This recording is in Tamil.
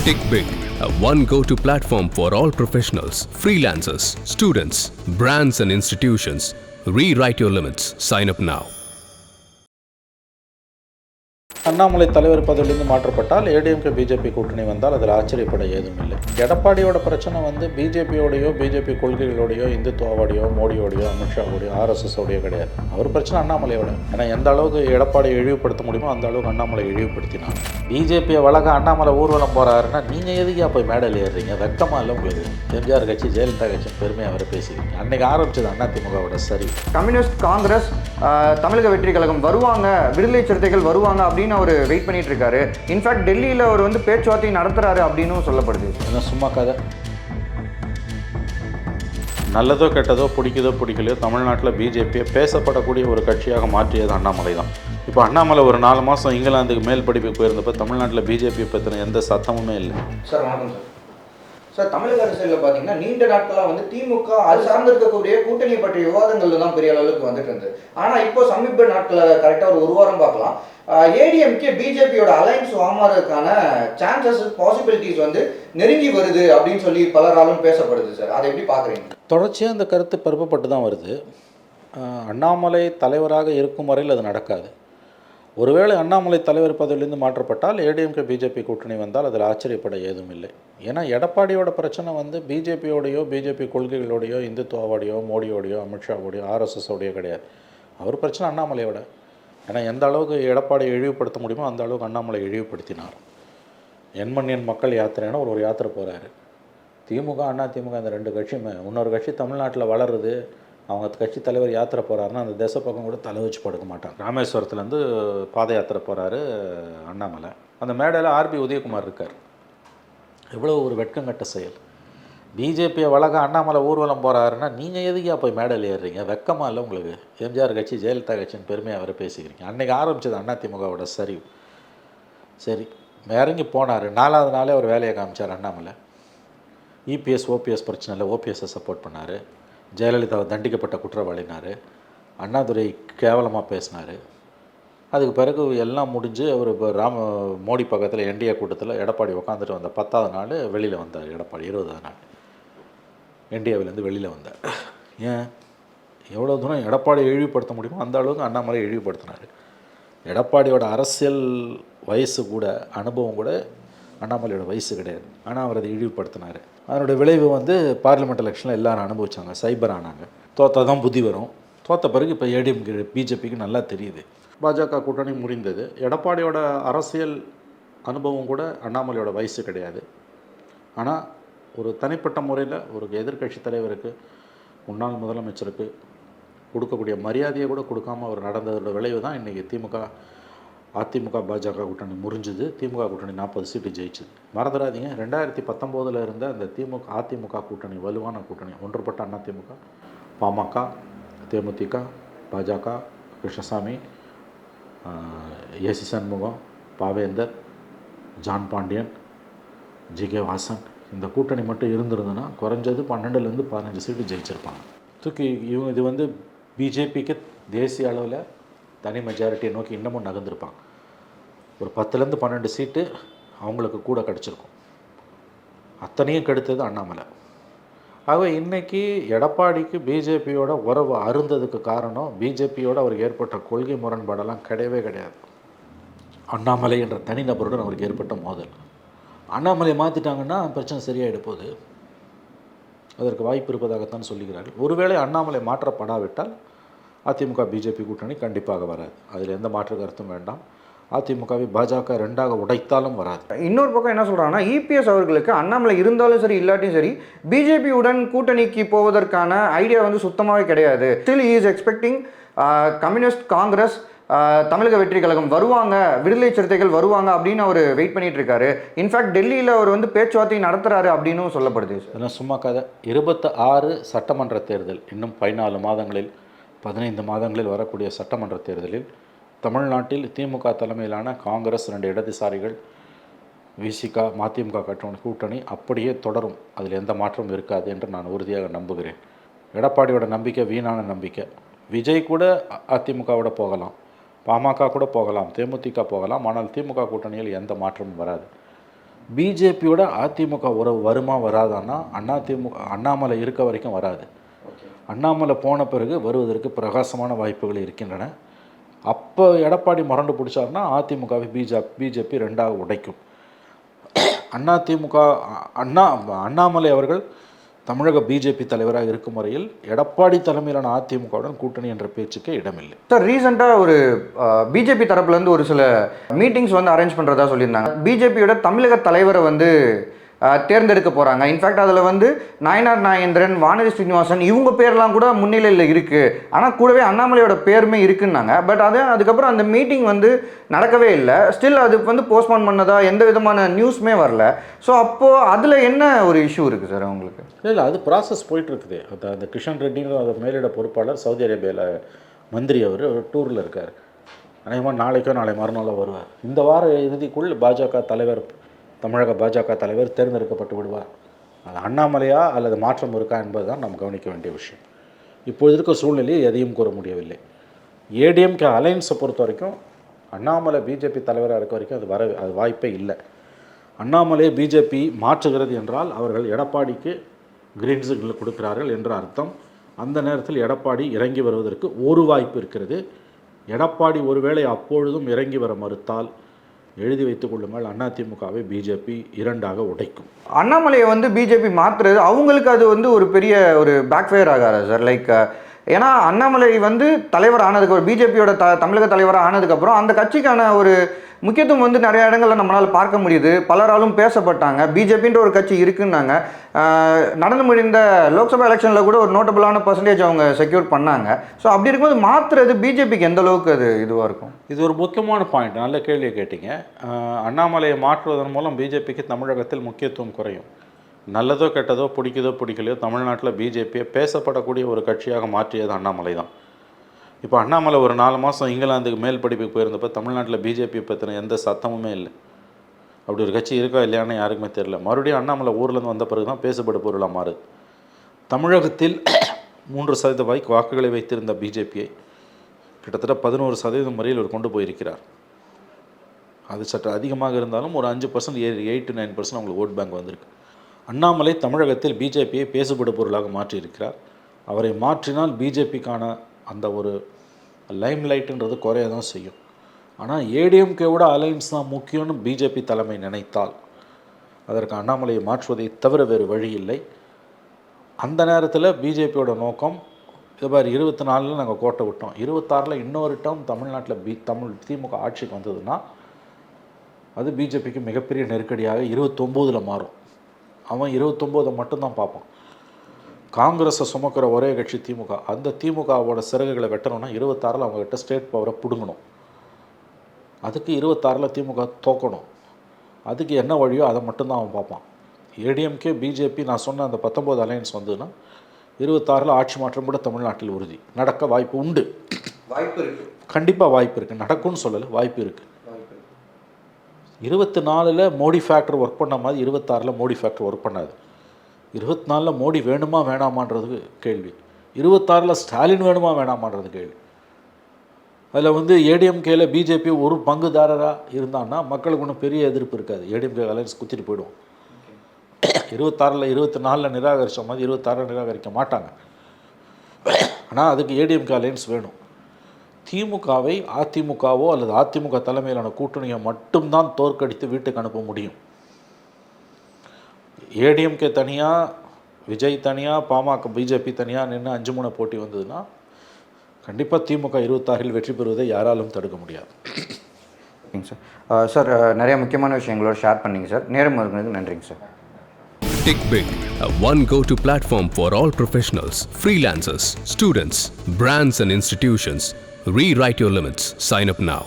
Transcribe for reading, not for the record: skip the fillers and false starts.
Tick Big, a one go-to platform for all professionals, freelancers, students, brands and institutions. Rewrite your limits. Sign up now. Annamalai தலைவர் பதவியிலிருந்து மாற்றப்பட்டால் ஏடிஎம்கே பிஜேபி கூட்டணி வந்தால் அதில் ஆச்சரியப்பட ஏதும் இல்லை. எடப்பாடியோட பிரச்சனை வந்து பிஜேபியோடையோ பிஜேபி கொள்கைகளோடையோ இந்துத்துவாவோடையோ மோடியோடையோ அமித்ஷாவோடையோ ஆர்எஸ்எஸோடையோ கிடையாது. அவர் பிரச்சனை அண்ணாமலையோட. ஏன்னா எந்த அளவுக்கு எடப்பாடியை இழிவுபடுத்த முடியுமோ அந்த அளவுக்கு அண்ணாமலை இழிவுபடுத்தினார். பிஜேபியை வழக்க அண்ணாமலை ஊர்வலம் போகிறாருன்னா நீங்கள் எதுக்கா போய் மேடையில் ஏறுறீங்க? வெக்கமாக இல்லை உங்களுக்கு? எம்ஜிஆர் கட்சி ஜெயலலிதா கட்சி பெருமையாக அவரை பேசிக்கிறீங்க. அன்றைக்கி ஆரம்பிச்சது அதிமுகவோட சரி. கம்யூனிஸ்ட் காங்கிரஸ் தமிழக வெற்றி கழகம் வருவாங்க, விடுதலை சிறுத்தைகள் வருவாங்க அப்படின்னு அவர் வெயிட் பண்ணிட்டு இருக்காரு. இன்ஃபேக்ட் டெல்லியில் அவர் வந்து பேச்சுவார்த்தை நடத்துறாரு அப்படின்னு சொல்லப்படுது. என்ன சும்மா கதை? நல்லதோ கெட்டதோ பிடிக்குதோ பிடிக்கலையோ தமிழ்நாட்டில் பிஜேபியை பேசப்படக்கூடிய ஒரு கட்சியாக மாற்றியது அண்ணாமலை தான். இப்போ அண்ணாமலை ஒரு 4 மாதம் இங்கிலாந்துக்கு மேல் படிப்பு போயிருந்தப்போ தமிழ்நாட்டில் பிஜேபியை பற்றின எந்த சத்தமுமே இல்லை. சார் வணக்கம் சார். சார், தமிழக அரசியலில் பார்த்தீங்கன்னா நீண்ட நாட்களாக வந்து திமுக அது சார்ந்து இருக்கக்கூடிய கூட்டணி பற்றிய விவாதங்கள் தான் பெரிய அளவுக்கு வந்துட்டு இருந்தது. ஆனால் இப்போ சமீப நாட்களில் கரெக்டாக ஒரு வாரம் பார்க்கலாம், ஏடிஎம்கே பிஜேபியோட அலைன்ஸ் வாங்குறதுக்கான சான்சஸ் பாசிபிலிட்டிஸ் வந்து நெருங்கி வருது அப்படின்னு சொல்லி பலராலும் பேசப்படுது. சார், அதை எப்படி பார்க்குறீங்க? தொடர்ச்சியாக அந்த கருத்து பரப்பப்பட்டு தான் வருது. அண்ணாமலை தலைவராக இருக்கும் வரையில் அது நடக்காது. ஒருவேளை அண்ணாமலை தலைவர் பதவியிலிருந்து மாற்றப்பட்டால் ஏடிஎம்கே பிஜேபி கூட்டணி வந்தால் அதில் ஆச்சரியப்பட ஏதும் இல்லை. ஏன்னா எடப்பாடியோட பிரச்சனை வந்து பிஜேபியோடையோ பிஜேபி கொள்கைகளோடையோ இந்துத்துவாவோடையோ மோடியோடையோ அமித்ஷாவோடையோ ஆர்எஸ்எஸோடையோ கிடையாது. அவர் பிரச்சனை அண்ணாமலையோட. ஏன்னா எந்த அளவுக்கு எடப்பாடியை இழிவுபடுத்த முடியுமோ அந்த அளவுக்கு அண்ணாமலை இழிவுபடுத்தினார். எண்மண் மக்கள் யாத்திரைன்னு ஒரு யாத்திரை போகிறாரு. திமுக அதிமுக இந்த 2 கட்சியுமே, இன்னொரு கட்சி தமிழ்நாட்டில் வளருது, அவங்க கட்சி தலைவர் யாத்திரை போகிறாருன்னா அந்த தேச பக்கம் கூட தலை வச்சு படுக்க மாட்டாங்க. ராமேஸ்வரத்துலேருந்து பாத யாத்திரை போகிறாரு அண்ணாமலை. அந்த மேடையில் ஆர்பி உதயகுமார் இருக்கார். எவ்வளோ ஒரு வெட்கங்கட்ட செயல்! பிஜேபியை வழக்க அண்ணாமலை ஊர்வலம் போகிறாருன்னா நீங்கள் எதுக்கா போய் மேடையில் ஏறுறீங்க? வெக்கமாக இல்லை உங்களுக்கு? எம்ஜிஆர் கட்சி ஜெயலலிதா கட்சின்னு பெருமையாக அவரை பேசிக்கிறீங்க. அன்றைக்கி ஆரம்பிச்சது அதிமுகவோட சரிவு. சரி, இறங்கி போனார். 4வது நாளே ஒரு வேலையை காமிச்சார் அண்ணாமலை. இபிஎஸ் ஓபிஎஸ் பிரச்சனையில் ஓபிஎஸ்ஸை சப்போர்ட் பண்ணார். ஜெயலலிதாவை தண்டிக்கப்பட்ட குற்றவாளினார். அண்ணாதுரை கேவலமாக பேசினார். அதுக்கு பிறகு எல்லாம் முடிஞ்சு அவர் இப்போ மோடி பக்கத்தில் என்டிஏ கூட்டத்தில் எடப்பாடி உட்காந்துட்டு வந்த 10வது நாள் வெளியில் வந்தார். எடப்பாடி 20வது நாள் என்டிஏவிலேருந்து வெளியில் வந்தார். ஏன்? எவ்வளோ தூரம் எடப்பாடியை இழிவுபடுத்த முடியுமோ அந்த அளவுக்கு அண்ணாமலை இழிவுபடுத்தினார். எடப்பாடியோட அரசியல் வயசு கூட அனுபவம் கூட அண்ணாமலையோட வயசு கிடையாது. ஆனால் அவர் அதை இழிவுபடுத்தினார். அதனுடைய விளைவு வந்து பார்லிமெண்ட் எலெக்ஷனில் எல்லோரும் அனுபவிச்சாங்க. சைபர் ஆனாங்க. தோற்றா தான் புத்தி வரும். தோற்ற பிறகு இப்போ ஏடிஎம்கே பிஜேபிக்கு நல்லா தெரியுது. பாஜக கூட்டணி முடிந்தது. எடப்பாடியோட அரசியல் அனுபவம் கூட அண்ணாமலையோட வயசு கிடையாது. ஆனால் ஒரு தனிப்பட்ட முறையில் ஒரு எதிர்க்கட்சி தலைவருக்கு, முன்னாள் முதலமைச்சருக்கு கொடுக்கக்கூடிய மரியாதையை கூட கொடுக்காமல் அவர் நடந்ததோட விளைவு தான் இன்றைக்கி அதிமுக பாஜக கூட்டணி முறிஞ்சுது. திமுக கூட்டணி 40 சீட்டு ஜெயிச்சுது. மறந்துடாதீங்க, 2019 இருந்த அந்த அதிமுக கூட்டணி வலுவான கூட்டணி. ஒன்றுபட்ட அதிமுக, பாமக, தேமுதிக, பாஜக, கிருஷ்ணசாமி, ஏசி சண்முகம், பாவேந்தர், ஜான் பாண்டியன், ஜிகே வாசன், இந்த கூட்டணி மட்டும் இருந்திருந்ததுன்னா குறைஞ்சது 12லேருந்து 15 சீட்டு ஜெயிச்சிருப்பாங்க. இது வந்து பிஜேபிக்கு தேசிய அளவில் தனி மெஜாரிட்டியை நோக்கி இன்னமும் நகர்ந்துருப்பாங்க. ஒரு 10லேருந்து 12 சீட்டு அவங்களுக்கு கூட கிடச்சிருக்கும். அத்தனையும் கெடுத்தது அண்ணாமலை. ஆகவே இன்றைக்கி எடப்பாடிக்கு பிஜேபியோட உறவு அருந்ததுக்கு காரணம் பிஜேபியோட அவருக்கு ஏற்பட்ட கொள்கை முரண்பாடெல்லாம் கிடையவே கிடையாது. அண்ணாமலை என்ற தனிநபருடன் அவருக்கு ஏற்பட்ட மோதல். அண்ணாமலை மாற்றிட்டாங்கன்னா பிரச்சனை சரியாயிட போகுது. அதற்கு வாய்ப்பு இருப்பதாகத்தான் சொல்லுகிறார்கள். ஒருவேளை அண்ணாமலை மாற்றப்படாவிட்டால் அதிமுக பிஜேபி கூட்டணி கண்டிப்பாக வராது. அதில் எந்த மாற்று கருத்தும் வேண்டாம். அதிமுகவை பாஜக 2ஆக உடைத்தாலும் வராது. இன்னொரு பக்கம் என்ன சொல்கிறாங்கன்னா, இபிஎஸ் அவர்களுக்கு அண்ணாமலை இருந்தாலும் சரி இல்லாட்டியும் சரி பிஜேபியுடன் கூட்டணிக்கு போவதற்கான ஐடியா வந்து சுத்தமாகவே கிடையாது. Still he is expecting communist Congress தமிழக வெற்றி கழகம் வருவாங்க, விடுதலை சிறுத்தைகள் வருவாங்க அப்படின்னு அவர் வெயிட் பண்ணிட்டு இருக்காரு. இன்ஃபேக்ட் டெல்லியில் அவர் வந்து பேச்சுவார்த்தை நடத்துறாரு அப்படின்னு சொல்லப்படுது. அதெல்லாம் சும்மா கதை. 26 சட்டமன்ற தேர்தல், இன்னும் 14 மாதங்களில் 15 மாதங்களில் வரக்கூடிய சட்டமன்ற தேர்தலில் தமிழ்நாட்டில் திமுக தலைமையிலான காங்கிரஸ் 2 இடதுசாரிகள், விசிக, மதிமுக கூட்டணி அப்படியே தொடரும். அதில் எந்த மாற்றமும் இருக்காது என்று நான் உறுதியாக நம்புகிறேன். எடப்பாடியோட நம்பிக்கை வீணான நம்பிக்கை. விஜய் கூட அதிமுகவோட போகலாம், பாமக கூட போகலாம், தேமுதிக போகலாம். ஆனால் திமுக கூட்டணியில் எந்த மாற்றமும் வராது. பிஜேபியோட அதிமுக உறவு வருமா வராதான்னா அண்ணாமலை இருக்க வரைக்கும் வராது. அண்ணாமலை போன பிறகு வருவதற்கு பிரகாசமான வாய்ப்புகள் இருக்கின்றன. அப்போ எடப்பாடி முரண்டு பிடிச்சாருன்னா அதிமுகவை பிஜேபி ரெண்டாக உடைக்கும். அண்ணாமலை அவர்கள் தமிழக பிஜேபி தலைவராக இருக்கும் வரையில் எடப்பாடி தலைமையிலான அதிமுகவுடன் கூட்டணி என்ற பேச்சுக்கே இடமில்லை. சார், ரீசெண்டாக ஒரு பிஜேபி தரப்புலேருந்து ஒரு சில மீட்டிங்ஸ் வந்து அரேஞ்ச் பண்ணுறதா சொல்லியிருந்தாங்க. பிஜேபியோட தமிழக தலைவரை வந்து தேர்ந்தெடுக்க போகிறாங்க. இன்ஃபேக்ட் அதில் வந்து நயனார் நாகேந்திரன், வானதி ஸ்ரீனிவாசன் இவங்க பேர்லாம் கூட முன்னிலையில் இருக்குது. ஆனால் கூடவே அண்ணாமலையோட பேருமே இருக்குன்னாங்க. பட் அதுக்கப்புறம் அந்த மீட்டிங் வந்து நடக்கவே இல்லை. ஸ்டில் அது வந்து போஸ்ட்போன் பண்ணதா எந்த விதமான நியூஸுமே வரல. ஸோ அப்போது அதில் என்ன ஒரு இஷ்யூ இருக்குது சார் உங்களுக்கு? இல்லை, அது ப்ராசஸ் போயிட்டுருக்குது. அந்த கிஷன் ரெட்டிங்கிற அந்த மேலிட பொறுப்பாளர் சவுதி அரேபியாவில் மந்திரி அவர் டூரில் இருக்கார். அநேகமாக நாளைக்கோ நாளை மறுநாளோ வருவார். இந்த வார இறுதிக்குள் தமிழக பாஜக தலைவர் தேர்ந்தெடுக்கப்பட்டு விடுவார். அது அண்ணாமலையா அல்லது மாற்றம் இருக்கா என்பது தான் நாம் கவனிக்க வேண்டிய விஷயம். இப்பொழுது இருக்க சூழ்நிலையை எதையும் கூற முடியவில்லை. ஏடிஎம்கே அலைன்ஸை பொறுத்த வரைக்கும் அண்ணாமலை பிஜேபி தலைவராக இருக்க வரைக்கும் அது வாய்ப்பே இல்லை. அண்ணாமலையை பிஜேபி மாற்றுகிறது என்றால் அவர்கள் எடப்பாடிக்கு கிரீன் சிக்னல் கொடுக்கிறார்கள் என்ற அர்த்தம். அந்த நேரத்தில் எடப்பாடி இறங்கி வருவதற்கு ஒரு வாய்ப்பு இருக்கிறது. எடப்பாடி ஒருவேளை அப்பொழுதும் இறங்கி வர மறுத்தால் எழுதி வைத்துக் கொள்ளுங்கள், அதிமுகவை பிஜேபி இரண்டாக உடைக்கும். அண்ணாமலையை வந்து பிஜேபி மாற்றுறது அவங்களுக்கு அது வந்து ஒரு பெரிய ஒரு பேக்ஃபயர் ஆகாது சார்? லைக் ஏன்னா அண்ணாமலை வந்து தலைவர் ஆனதுக்கு பிஜேபியோட தமிழக தலைவராக ஆனதுக்கப்புறம் அந்த கட்சிக்கான ஒரு முக்கியத்துவம் வந்து நிறைய இடங்களில் நம்மளால் பார்க்க முடியுது. பலராலும் பேசப்பட்டாங்க. பிஜேபின்ற ஒரு கட்சி இருக்குன்னாங்க. நடந்து முடிந்த லோக்சபா எலெக்ஷனில் கூட ஒரு நோட்டபிளான பர்சன்டேஜ் அவங்க செக்யூர் பண்ணாங்க. ஸோ அப்படி இருக்கும்போது மாற்றுறது பிஜேபிக்கு எந்த அளவுக்கு அது இதுவாக இருக்கும்? இது ஒரு முக்கியமான பாயிண்ட். நல்ல கேள்வியை கேட்டீங்க. அண்ணாமலையை மாற்றுவதன் மூலம் பிஜேபிக்கு தமிழகத்தில் முக்கியத்துவம் குறையும். நல்லதோ கெட்டதோ பிடிக்கலையோ தமிழ்நாட்டில் பிஜேபியை பேசப்படக்கூடிய ஒரு கட்சியாக மாற்றியது அண்ணாமலை தான். இப்போ அண்ணாமலை ஒரு 4 மாதம் இங்கிலாந்துக்கு மேல் படிப்புக்கு போயிருந்தப்போ தமிழ்நாட்டில் பிஜேபியை பற்றின எந்த சத்தமுமே இல்லை. அப்படி ஒரு கட்சி இருக்கா இல்லையான்னு யாருக்குமே தெரியல. மறுபடியும் அண்ணாமலை ஊர்லேருந்து வந்த பிறகு தான் பேசப்பட பொருளாக மாறுது. தமிழகத்தில் 3% வாக்குகளை வைத்திருந்த பிஜேபியை கிட்டத்தட்ட 11% முறையில் அவர் கொண்டு போயிருக்கிறார். அது சற்று அதிகமாக இருந்தாலும் ஒரு 5% 8 to 9% அவங்களுக்கு ஓட் பேங்க் வந்திருக்கு. அண்ணாமலை தமிழகத்தில் பிஜேபியை பேசுபடு பொருளாக மாற்றியிருக்கிறார். அவரை மாற்றினால் பிஜேபிக்கான அந்த ஒரு லைம்லைட்டுன்றது குறைய தான் செய்யும். ஆனால் ஏடிஎம்கேவோட அலைன்ஸ் தான் முக்கியம்னு பிஜேபி தலைமை நினைத்தால் அதற்கு அண்ணாமலையை மாற்றுவதை தவிர வேறு வழி இல்லை. அந்த நேரத்தில் பிஜேபியோட நோக்கம் இது மாதிரி 24 நாங்கள் கோட்டை விட்டோம், 26 இன்னொரு டேர்ம் தமிழ்நாட்டில் திமுக ஆட்சிக்கு வந்ததுன்னா அது பிஜேபிக்கு மிகப்பெரிய நெருக்கடியாக 29 மாறும். அவன் 29 மட்டும்தான் பார்ப்பான். காங்கிரஸை சுமக்கிற ஒரே கட்சி திமுக. அந்த திமுகவோட சிறகுகளை வெட்டணும்னா 26 அவங்ககிட்ட ஸ்டேட் பவரை பிடுங்கணும். அதுக்கு 26 திமுக தோக்கணும். அதுக்கு என்ன வழியோ அதை மட்டும்தான் அவன் பார்ப்பான். ஏடிஎம்கே பிஜேபி நான் சொன்ன அந்த 19 அலையன்ஸ் வந்ததுன்னா 26 ஆட்சி மாற்றம் கூட தமிழ்நாட்டில் உறுதி. நடக்க வாய்ப்பு உண்டு. வாய்ப்பு இருக்குது, கண்டிப்பாக வாய்ப்பு இருக்குது. நடக்கும்னு சொல்லலை, வாய்ப்பு இருக்குது. 24 மோடி ஃபேக்டர் ஒர்க் பண்ண மாதிரி 26 மோடி ஃபேக்டர் ஒர்க் பண்ணாது. 24 மோடி வேணுமா வேணாமான்றது கேள்வி. 26 ஸ்டாலின் வேணுமா வேணாமான்றது கேள்வி. அதில் வந்து ஏடிஎம்கேல பிஜேபி ஒரு பங்குதாரராக இருந்தான்னா மக்களுக்கு ஒன்றும் பெரிய எதிர்ப்பு இருக்காது. ஏடிஎம்கே அலைன்ஸ் குத்திட்டு போயிடுவோம். 24 நிராகரித்த மாதிரி 26 நிராகரிக்க மாட்டாங்க. ஆனால் அதுக்கு ஏடிஎம்கே அலைன்ஸ் வேணும். திமுகவை அதிமுகவோ அல்லது அதிமுக தலைமையிலான கூட்டணியை மட்டும்தான் தோற்கடித்து வீட்டுக்கு அனுப்ப முடியும். ஏடிஎம்கே தனியாக, விஜய் தனியாக, பாமக பிஜேபி தனியாக நின்று 5-3 போட்டி வந்ததுன்னா கண்டிப்பாக திமுக 26 வெற்றி பெறுவதை யாராலும் தடுக்க முடியாது. ஓகேங்க சார். சார் நிறைய முக்கியமான விஷயங்களோட ஷேர் பண்ணிங்க சார். நேரம் இருக்கிறதுக்கு நன்றிங்க sir. TickBig, a one go-to platform for all professionals, freelancers, students, brands and institutions. Rewrite your limits. Sign up now.